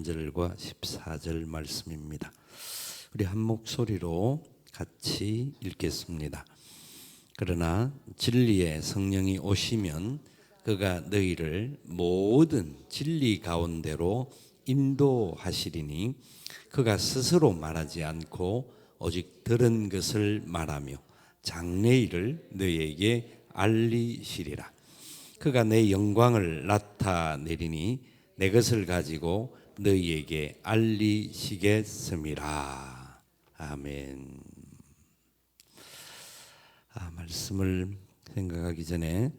13절과 14절 말씀입니다. 우리 한 목소리로 같이 읽겠습니다. 그러나 진리의 성령이 오시면 그가 너희를 모든 진리 가운데로 인도하시리니 그가 스스로 말하지 않고 오직 들은 것을 말하며 장래일을 너희에게 알리시리라. 그가 내 영광을 나타내리니 내 것을 가지고 너희에게 알리시겠음이라. 아멘. 말씀을 생각하기 전에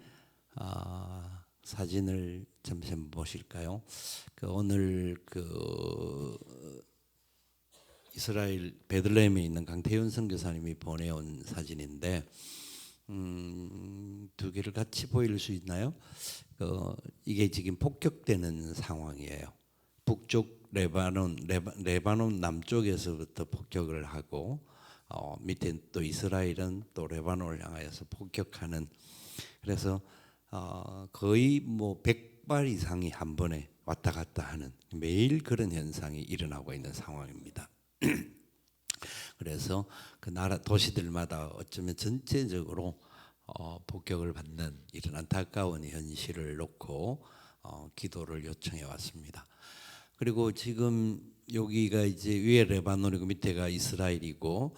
사진을 잠시 한번 보실까요? 오늘 이스라엘 베들레헴에 있는 강태윤 선교사님이 보내온 사진인데 두 개를 같이 보일 수 있나요? 이게 지금 폭격되는 상황이에요. 북쪽 레바논 남쪽에서부터 폭격을 하고 밑에 또 이스라엘은 또 레바논을 향하여서 폭격하는, 그래서 거의 100발 이상이 한 번에 왔다 갔다 하는, 매일 그런 현상이 일어나고 있는 상황입니다. 그래서 그 나라 도시들마다 어쩌면 전체적으로 폭격을 받는 이런 안타까운 현실을 놓고 기도를 요청해 왔습니다. 그리고 지금 여기가 이제 위에 레바논이고 밑에가 이스라엘이고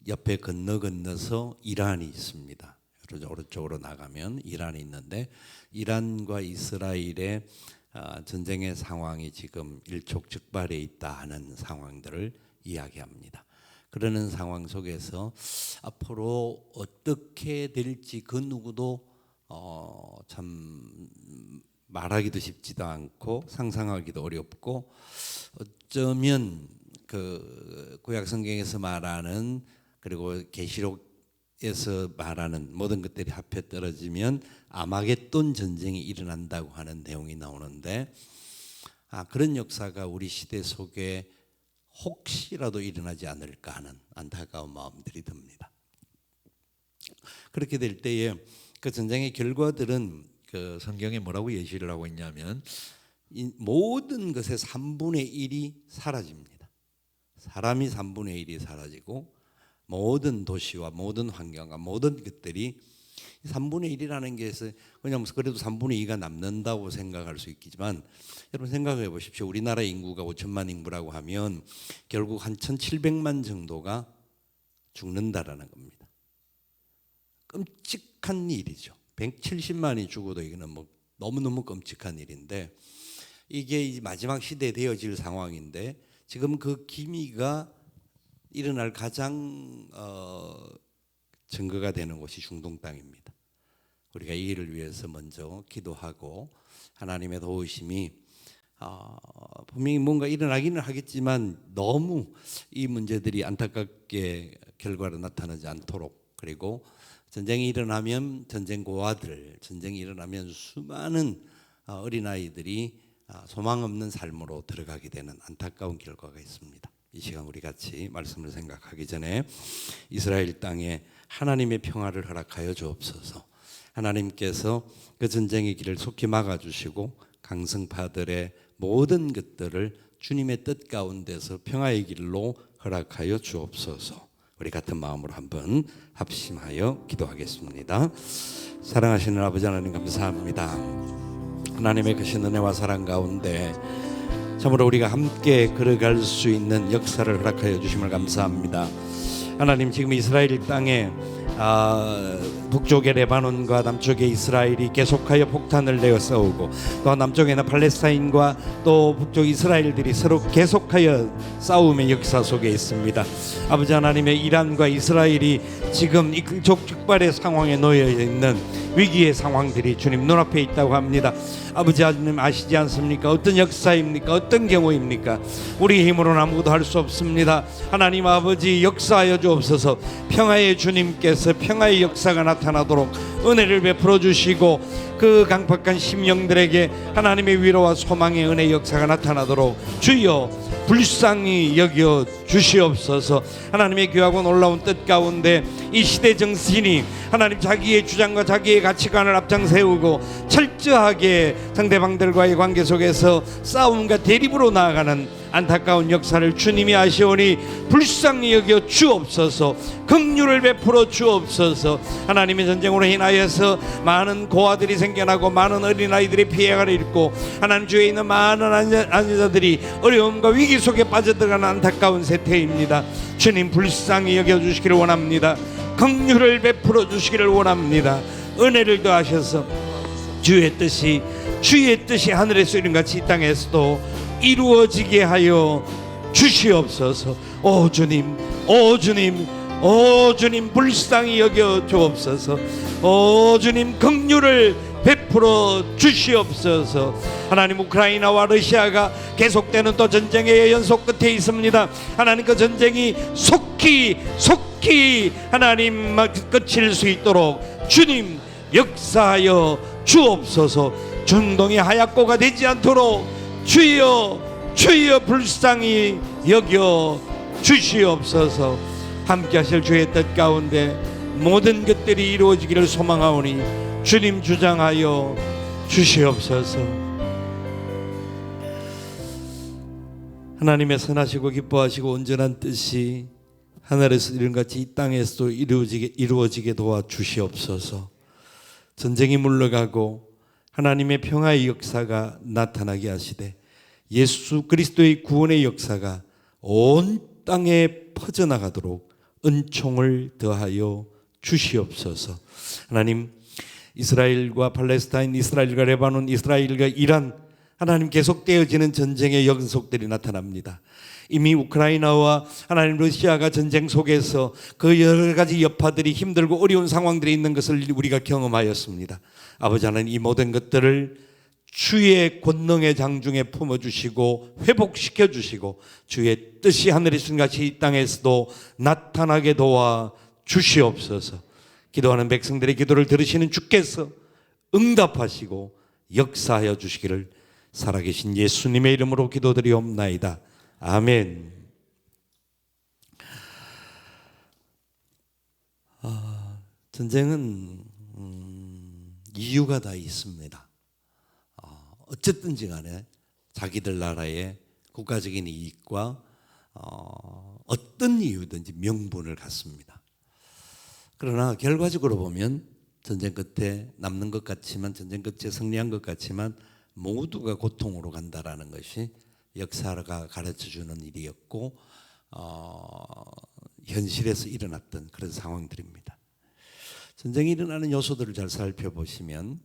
옆에 건너서 이란이 있습니다. 오른쪽으로 나가면 이란이 있는데, 이란과 이스라엘의 전쟁의 상황이 지금 일촉즉발해 있다 하는 상황들을 이야기합니다. 그러는 상황 속에서 앞으로 어떻게 될지 그 누구도 참 말하기도 쉽지도 않고 상상하기도 어렵고, 어쩌면 그 구약 성경에서 말하는, 그리고 계시록에서 말하는 모든 것들이 합해 떨어지면 아마겟돈 전쟁이 일어난다고 하는 내용이 나오는데, 그런 역사가 우리 시대 속에 혹시라도 일어나지 않을까 하는 안타까운 마음들이 듭니다. 그렇게 될 때에 그 전쟁의 결과들은 그 성경에 뭐라고 예시를 하고 있냐면, 이 모든 것의 3분의 1이 사라집니다. 사람이 3분의 1이 사라지고 모든 도시와 모든 환경과 모든 것들이 3분의 1이라는 게 그냥 그래도 3분의 2가 남는다고 생각할 수 있겠지만, 여러분 생각해 보십시오. 우리나라 인구가 5천만 인구라고 하면 결국 한 1,700만 정도가 죽는다라는 겁니다. 끔찍한 일이죠. 170만이 죽어도 이거는 너무너무 끔찍한 일인데, 이게 이제 마지막 시대에 되어질 상황인데, 지금 그 기미가 일어날 가장 증거가 되는 곳이 중동 땅입니다. 우리가 이 일을 위해서 먼저 기도하고 하나님의 도우심이 분명히 뭔가 일어나기는 하겠지만 너무 이 문제들이 안타깝게 결과로 나타나지 않도록, 그리고 전쟁이 일어나면 전쟁 고아들, 전쟁이 일어나면 수많은 어린아이들이 소망 없는 삶으로 들어가게 되는 안타까운 결과가 있습니다. 이 시간 우리 같이 말씀을 생각하기 전에 이스라엘 땅에 하나님의 평화를 허락하여 주옵소서. 하나님께서 그 전쟁의 길을 속히 막아주시고 강성파들의 모든 것들을 주님의 뜻 가운데서 평화의 길로 허락하여 주옵소서. 우리 같은 마음으로 한번 합심하여 기도하겠습니다. 사랑하시는 아버지 하나님, 감사합니다. 하나님의 크신 은혜와 사랑 가운데 참으로 우리가 함께 걸어갈 수 있는 역사를 허락하여 주심을 감사합니다. 하나님, 지금 이스라엘 땅에 북쪽의 레바논과 남쪽의 이스라엘이 계속하여 폭탄을 내어 싸우고, 또 남쪽에는 팔레스타인과 또 북쪽 이스라엘들이 서로 계속하여 싸움의 역사 속에 있습니다. 아버지 하나님의 이란과 이스라엘이 지금 이 일촉즉발의 상황에 놓여 있는 위기의 상황들이 주님 눈앞에 있다고 합니다. 아버지 하나님 아시지 않습니까? 어떤 역사입니까? 어떤 경우입니까? 우리 힘으로는 아무것도 할 수 없습니다. 하나님 아버지 역사하여 주옵소서. 평화의 주님께서 평화의 역사가 나타나도록 은혜를 베풀어 주시고, 그 강팍한 심령들에게 하나님의 위로와 소망의 은혜의 역사가 나타나도록 주여 불쌍히 여겨 주시옵소서. 하나님의 귀하고 놀라운 뜻 가운데 이 시대 정신이 하나님 자기의 주장과 자기의 가치관을 앞장 세우고 철저하게 상대방들과의 관계 속에서 싸움과 대립으로 나아가는 안타까운 역사를 주님이 아시오니 불쌍히 여겨 주옵소서. 긍휼을 베풀어 주옵소서. 하나님의 전쟁으로 인하여서 많은 고아들이 생겨나고 많은 어린아이들이 피해가 있고 하나님 주에 있는 많은 안여자들이 어려움과 위기 속에 빠져들어가는 안타까운 세태입니다. 주님 불쌍히 여겨주시기를 원합니다. 긍휼을 베풀어 주시기를 원합니다. 은혜를 더하셔서 주의 뜻이 하늘에서 이룬같이 이 땅에서도 이루어지게 하여 주시옵소서. 오 주님, 오 주님, 오 주님 불쌍히 여겨 주옵소서. 오 주님 긍휼을 베풀어 주시옵소서. 하나님 우크라이나와 러시아가 계속되는 또 전쟁의 연속 끝에 있습니다. 하나님 그 전쟁이 속히 하나님 끝일 수 있도록 주님 역사하여 주옵소서. 중동이 하얗고가 되지 않도록 주여 불쌍히 여겨 주시옵소서. 함께 하실 주의 뜻 가운데 모든 것들이 이루어지기를 소망하오니 주님 주장하여 주시옵소서. 하나님의 선하시고 기뻐하시고 온전한 뜻이 하늘에서 이룬같이 이 땅에서도 이루어지게 도와주시옵소서. 전쟁이 물러가고 하나님의 평화의 역사가 나타나게 하시되 예수 그리스도의 구원의 역사가 온 땅에 퍼져나가도록 은총을 더하여 주시옵소서. 하나님 이스라엘과 팔레스타인, 이스라엘과 레바논, 이스라엘과 이란 하나님 계속되어지는 전쟁의 연속들이 나타납니다. 이미 우크라이나와 하나님 러시아가 전쟁 속에서 그 여러 가지 여파들이 힘들고 어려운 상황들이 있는 것을 우리가 경험하였습니다. 아버지 하나님 이 모든 것들을 주의 권능의 장중에 품어주시고 회복시켜주시고 주의 뜻이 하늘에서 같이 이 땅에서도 나타나게 도와 주시옵소서. 기도하는 백성들의 기도를 들으시는 주께서 응답하시고 역사하여 주시기를 살아계신 예수님의 이름으로 기도드리옵나이다. 아멘. 전쟁은 이유가 다 있습니다. 어쨌든지 간에 자기들 나라의 국가적인 이익과 어떤 이유든지 명분을 갖습니다. 그러나 결과적으로 보면 전쟁 끝에 남는 것 같지만, 전쟁 끝에 승리한 것 같지만 모두가 고통으로 간다라는 것이 역사가 가르쳐주는 일이었고 현실에서 일어났던 그런 상황들입니다. 전쟁이 일어나는 요소들을 잘 살펴보시면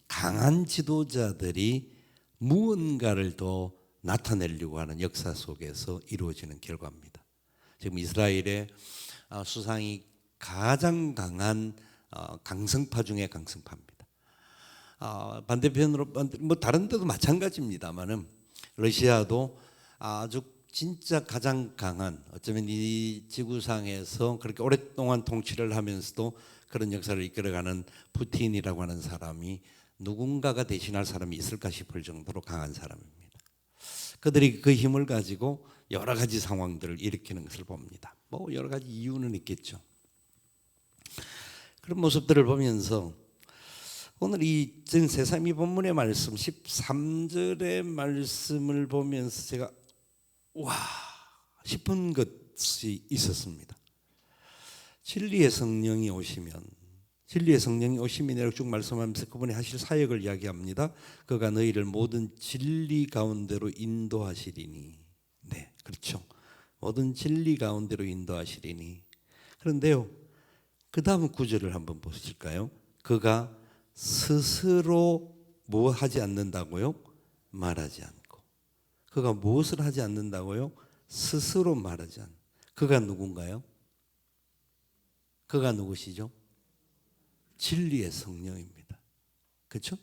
강한 지도자들이 무언가를 더 나타내려고 하는 역사 속에서 이루어지는 결과입니다. 지금 이스라엘의 수상이 가장 강한 강성파 중에 강성파입니다. 반대편으로 뭐 다른 데도 마찬가지입니다만은 러시아도 아주 진짜 가장 강한, 어쩌면 이 지구상에서 그렇게 오랫동안 통치를 하면서도 그런 역사를 이끌어가는 푸틴이라고 하는 사람이 누군가가 대신할 사람이 있을까 싶을 정도로 강한 사람입니다. 그들이 그 힘을 가지고 여러 가지 상황들을 일으키는 것을 봅니다. 뭐 여러 가지 이유는 있겠죠. 그런 모습들을 보면서 오늘 이 제3이 본문의 말씀 13절의 말씀을 보면서 제가 와 싶은 것이 있었습니다. 진리의 성령이 오시면, 진리의 성령이 오시면 이렇게 쭉 말씀하면서 그분이 하실 사역을 이야기합니다. 그가 너희를 모든 진리 가운데로 인도하시리니. 네, 그렇죠. 모든 진리 가운데로 인도하시리니. 그런데요, 그 다음 구절을 한번 보실까요? 그가 스스로 뭐 하지 않는다고요? 말하지 않고. 그가 무엇을 하지 않는다고요? 스스로 말하지 않는. 그가 누군가요? 그가 누구시죠? 진리의 성령입니다. 그렇죠?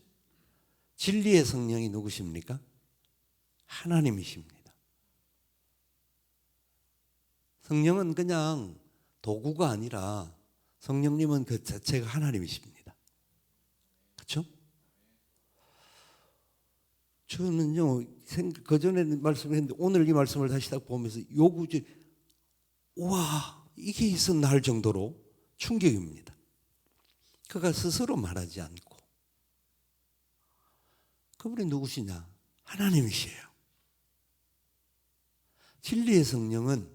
진리의 성령이 누구십니까? 하나님이십니다. 성령은 그냥 도구가 아니라 성령님은 그 자체가 하나님이십니다. 그렇죠? 저는요, 그전에 말씀했는데 오늘 이 말씀을 다시 딱 보면서 요구지, 와, 이게 있었나 할 정도로 충격입니다. 그가 스스로 말하지 않고. 그분이 누구시냐? 하나님이시에요. 진리의 성령은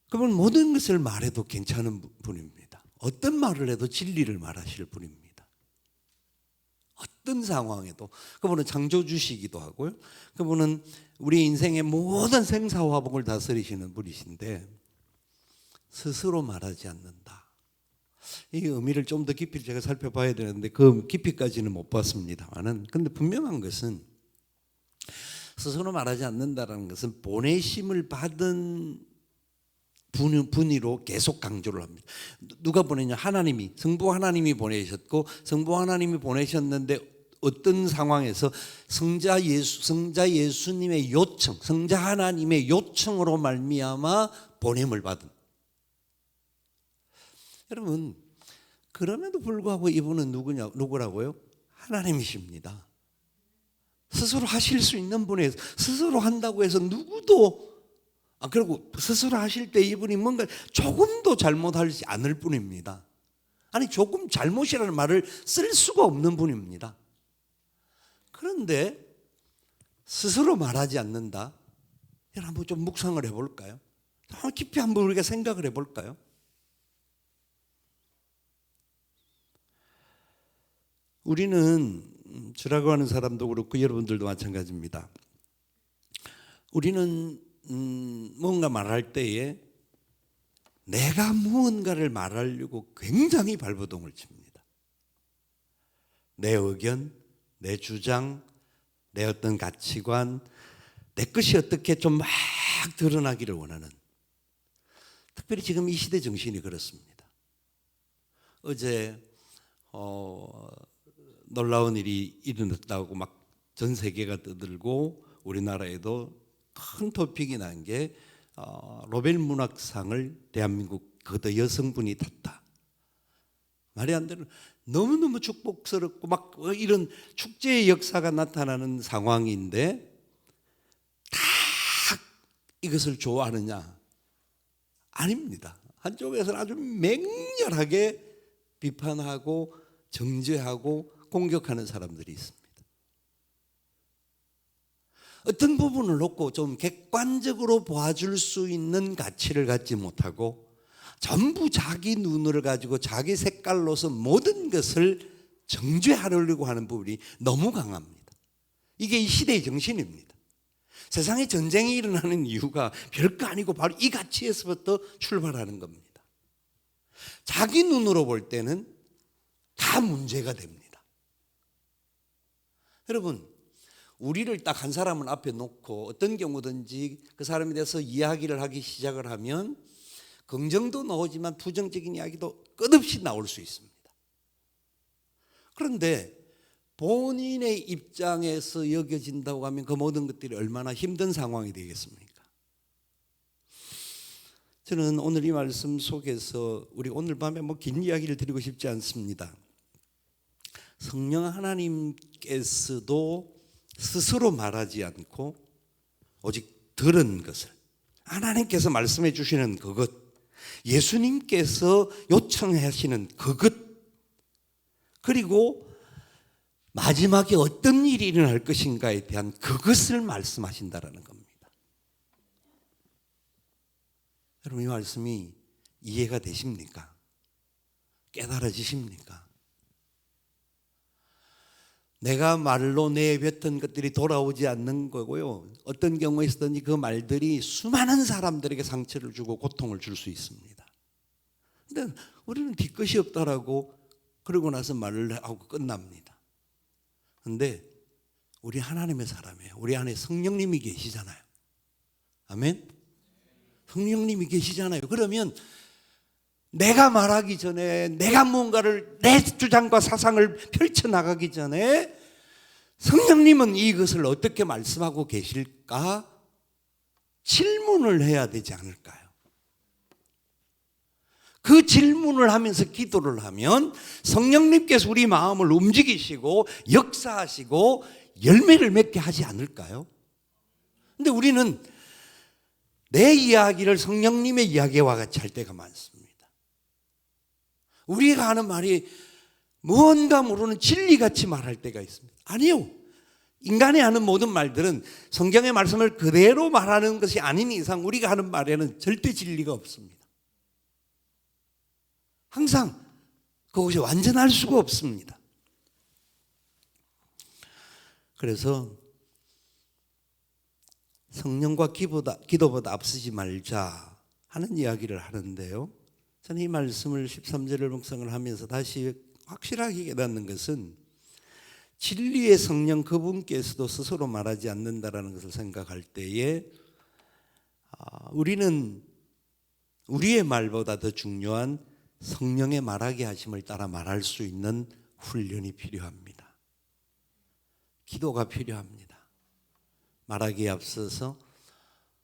그분 모든 것을 말해도 괜찮은 분입니다. 어떤 말을 해도 진리를 말하실 분입니다. 어떤 상황에도. 그분은 창조주시기도 하고요. 그분은 우리 인생의 모든 생사화복을 다스리시는 분이신데 스스로 말하지 않는다. 이 의미를 좀 더 깊이 제가 살펴봐야 되는데 그 깊이까지는 못 봤습니다만은, 근데 분명한 것은 스스로 말하지 않는다라는 것은 보내심을 받은 분위로 계속 강조를 합니다. 누가 보내냐? 하나님이, 성부 하나님이 보내셨고, 성부 하나님이 보내셨는데 어떤 상황에서 성자 예수님의 요청, 성자 하나님의 요청으로 말미암아 보냄을 받은. 여러분, 그럼에도 불구하고 이분은 누구라고요? 하나님이십니다. 스스로 하실 수 있는 분이에요. 스스로 한다고 해서 누구도, 그리고 스스로 하실 때 이분이 뭔가 조금도 잘못하지 않을 뿐입니다. 아니, 조금 잘못이라는 말을 쓸 수가 없는 분입니다. 그런데 스스로 말하지 않는다. 여러분, 한번 좀 묵상을 해볼까요? 깊이 한번 우리가 생각을 해볼까요? 우리는, 저라고 하는 사람도 그렇고 여러분들도 마찬가지입니다. 우리는 뭔가 말할 때에 내가 무언가를 말하려고 굉장히 발버둥을 칩니다. 내 의견, 내 주장, 내 어떤 가치관, 내 것이 어떻게 좀 막 드러나기를 원하는, 특별히 지금 이 시대 정신이 그렇습니다. 어제 놀라운 일이 일어났다고 막 전 세계가 떠들고 우리나라에도 큰 토픽이 난 게 노벨 문학상을 대한민국 거대 여성분이 탔다. 말이 안 되는, 너무너무 축복스럽고 막 이런 축제의 역사가 나타나는 상황인데 다 이것을 좋아하느냐? 아닙니다. 한쪽에서는 아주 맹렬하게 비판하고 정죄하고 공격하는 사람들이 있습니다. 어떤 부분을 놓고 좀 객관적으로 봐줄 수 있는 가치를 갖지 못하고 전부 자기 눈을 가지고 자기 색깔로서 모든 것을 정죄하려고 하는 부분이 너무 강합니다. 이게 이 시대의 정신입니다. 세상에 전쟁이 일어나는 이유가 별거 아니고 바로 이 가치에서부터 출발하는 겁니다. 자기 눈으로 볼 때는 다 문제가 됩니다. 여러분, 우리를 딱 한 사람을 앞에 놓고 어떤 경우든지 그 사람에 대해서 이야기를 하기 시작을 하면 긍정도 나오지만 부정적인 이야기도 끝없이 나올 수 있습니다. 그런데 본인의 입장에서 여겨진다고 하면 그 모든 것들이 얼마나 힘든 상황이 되겠습니까? 저는 오늘 이 말씀 속에서 우리 오늘 밤에 긴 이야기를 드리고 싶지 않습니다. 성령 하나님께서도 스스로 말하지 않고 오직 들은 것을, 하나님께서 말씀해 주시는 그것, 예수님께서 요청하시는 그것, 그리고 마지막에 어떤 일이 일어날 것인가에 대한 그것을 말씀하신다라는 겁니다. 여러분, 이 말씀이 이해가 되십니까? 깨달아지십니까? 내가 말로 내뱉은 것들이 돌아오지 않는 거고요. 어떤 경우에서든지 그 말들이 수많은 사람들에게 상처를 주고 고통을 줄 수 있습니다. 근데 우리는 뒤끝이 없다라고 그러고 나서 말을 하고 끝납니다. 근데 우리 하나님의 사람이에요. 우리 안에 성령님이 계시잖아요. 아멘? 성령님이 계시잖아요. 그러면 내가 말하기 전에, 내가 무언가를 내 주장과 사상을 펼쳐나가기 전에 성령님은 이것을 어떻게 말씀하고 계실까? 질문을 해야 되지 않을까요? 그 질문을 하면서 기도를 하면 성령님께서 우리 마음을 움직이시고 역사하시고 열매를 맺게 하지 않을까요? 근데 우리는 내 이야기를 성령님의 이야기와 같이 할 때가 많습니다. 우리가 하는 말이 무언가 모르는 진리같이 말할 때가 있습니다. 아니요. 인간이 하는 모든 말들은 성경의 말씀을 그대로 말하는 것이 아닌 이상 우리가 하는 말에는 절대 진리가 없습니다. 항상 그것이 완전할 수가 없습니다. 그래서 성령과 기도보다 앞서지 말자 하는 이야기를 하는데요, 저는 이 말씀을 13절을 묵상을 하면서 다시 확실하게 깨닫는 것은 진리의 성령 그분께서도 스스로 말하지 않는다라는 것을 생각할 때에 우리는 우리의 말보다 더 중요한 성령의 말하게 하심을 따라 말할 수 있는 훈련이 필요합니다. 기도가 필요합니다. 말하기에 앞서서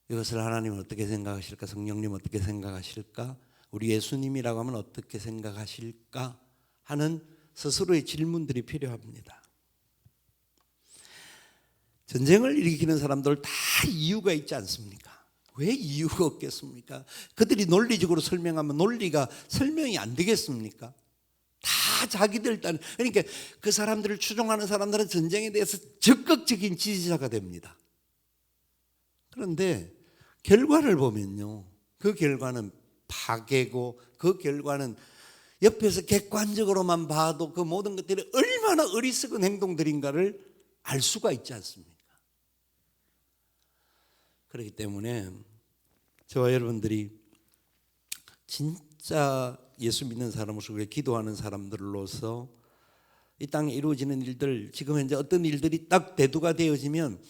이것을 하나님은 어떻게 생각하실까? 성령님은 어떻게 생각하실까? 우리 예수님이라고 하면 어떻게 생각하실까? 하는 스스로의 질문들이 필요합니다. 전쟁을 일으키는 사람들 다 이유가 있지 않습니까? 왜 이유가 없겠습니까? 그들이 논리적으로 설명하면 논리가 설명이 안 되겠습니까? 다 자기들 딴, 그러니까 그 사람들을 추종하는 사람들은 전쟁에 대해서 적극적인 지지자가 됩니다. 그런데 결과를 보면요, 그 결과는 파괴고, 그 결과는 옆에서 객관적으로만 봐도 그 모든 것들이 얼마나 어리석은 행동들인가를 알 수가 있지 않습니까? 그렇기 때문에 저와 여러분들이 진짜 예수 믿는 사람으로서 기도하는 사람들로서 이 땅에 이루어지는 일들, 지금 현재 어떤 일들이 딱 대두가 되어지면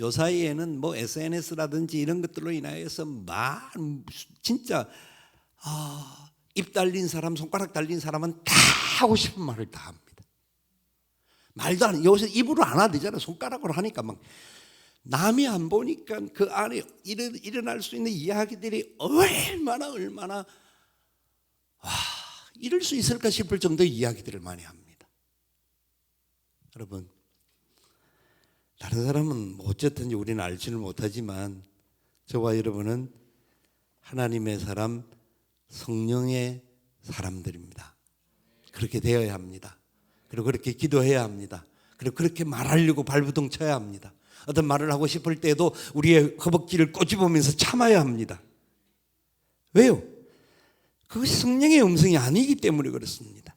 요 사이에는 뭐 SNS라든지 이런 것들로 인하여서 진짜 입 달린 사람, 손가락 달린 사람은 다 하고 싶은 말을 다 합니다. 말도 안 해. 요새 입으로 안 하되잖아요. 손가락으로 하니까 막 남이 안 보니까 그 안에 일어날 수 있는 이야기들이 얼마나 이럴 수 있을까 싶을 정도의 이야기들을 많이 합니다. 여러분, 다른 사람은 뭐 어쨌든지 우리는 알지는 못하지만 저와 여러분은 하나님의 사람, 성령의 사람들입니다. 그렇게 되어야 합니다. 그리고 그렇게 기도해야 합니다. 그리고 그렇게 말하려고 발부둥 쳐야 합니다. 어떤 말을 하고 싶을 때도 우리의 허벅지를 꼬집으면서 참아야 합니다. 왜요? 그것이 성령의 음성이 아니기 때문에 그렇습니다.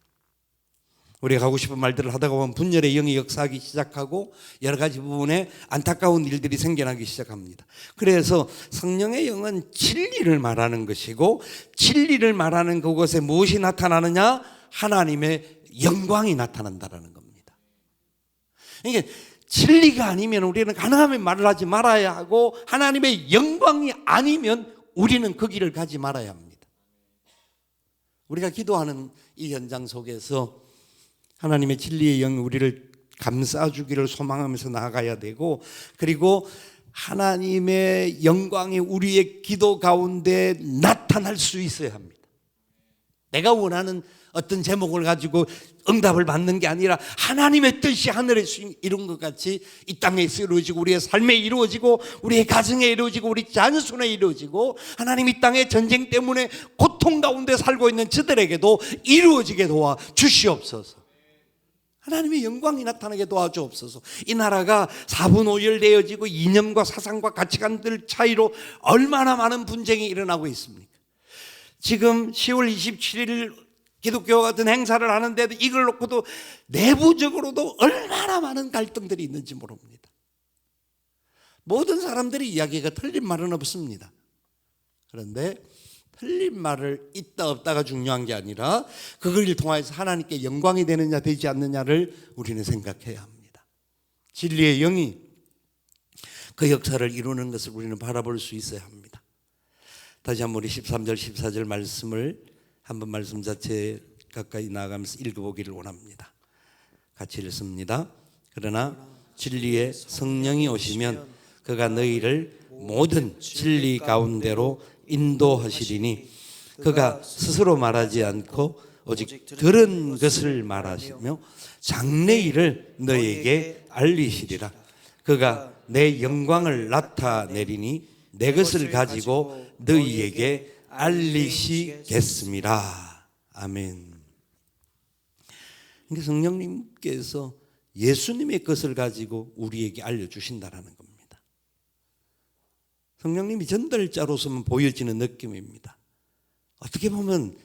우리가 하고 싶은 말들을 하다가 보면 분열의 영이 역사하기 시작하고 여러 가지 부분에 안타까운 일들이 생겨나기 시작합니다. 그래서 성령의 영은 진리를 말하는 것이고, 진리를 말하는 그곳에 무엇이 나타나느냐? 하나님의 영광이 나타난다는 겁니다. 그러니까 진리가 아니면 우리는 가능하면 말을 하지 말아야 하고, 하나님의 영광이 아니면 우리는 그 길을 가지 말아야 합니다. 우리가 기도하는 이 현장 속에서 하나님의 진리의 영이 우리를 감싸주기를 소망하면서 나아가야 되고, 그리고 하나님의 영광이 우리의 기도 가운데 나타날 수 있어야 합니다. 내가 원하는 어떤 제목을 가지고 응답을 받는 게 아니라 하나님의 뜻이 하늘에서 이룬 것 같이 이 땅에서 이루어지고, 우리의 삶에 이루어지고, 우리의 가정에 이루어지고, 우리 자녀손에 이루어지고, 하나님 이 땅에 전쟁 때문에 고통 가운데 살고 있는 저들에게도 이루어지게 도와 주시옵소서. 하나님의 영광이 나타나게 도와주옵소서. 이 나라가 사분오열되어지고 이념과 사상과 가치관들 차이로 얼마나 많은 분쟁이 일어나고 있습니까? 지금 10월 27일 기독교 같은 행사를 하는데도 이걸 놓고도 내부적으로도 얼마나 많은 갈등들이 있는지 모릅니다. 모든 사람들이 이야기가 틀린 말은 없습니다. 그런데 틀린 말을 있다 없다가 중요한 게 아니라 그걸 통해서 하나님께 영광이 되느냐 되지 않느냐를 우리는 생각해야 합니다. 진리의 영이 그 역사를 이루는 것을 우리는 바라볼 수 있어야 합니다. 다시 한번 우리 13절 14절 말씀을 한번 말씀 자체 가까이 나아가면서 읽어보기를 원합니다. 같이 읽습니다. 그러나 진리의 성령이 오시면 그가 너희를 모든 진리 가운데로 인도하시리니 그가 스스로 말하지 않고 오직 들은 것을 말하시며 장래일을 너에게 알리시리라. 그가 내 영광을 나타내리니 내 것을 가지고 너희에게 알리시겠습니다. 아멘. 그러니까 성령님께서 예수님의 것을 가지고 우리에게 알려주신다라는 겁니다. 성령님이 전달자로서만 보여지는 느낌입니다. 어떻게 보면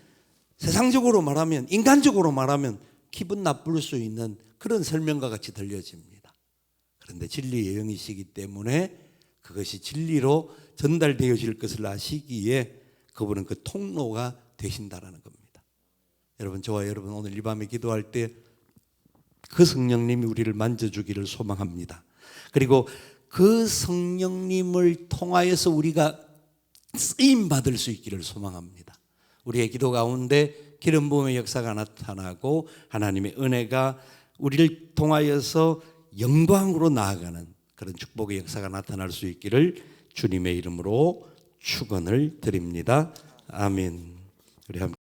세상적으로 말하면, 인간적으로 말하면 기분 나쁠 수 있는 그런 설명과 같이 들려집니다. 그런데 진리의 영이시기 때문에 그것이 진리로 전달되어질 것을 아시기에 그분은 그 통로가 되신다라는 겁니다. 여러분, 저와 여러분 오늘 이 밤에 기도할 때 그 성령님이 우리를 만져주기를 소망합니다. 그리고 그 성령님을 통하여서 우리가 쓰임받을 수 있기를 소망합니다. 우리의 기도 가운데 기름 부음의 역사가 나타나고 하나님의 은혜가 우리를 통하여서 영광으로 나아가는 그런 축복의 역사가 나타날 수 있기를 주님의 이름으로 축원을 드립니다. 아멘. 우리 함께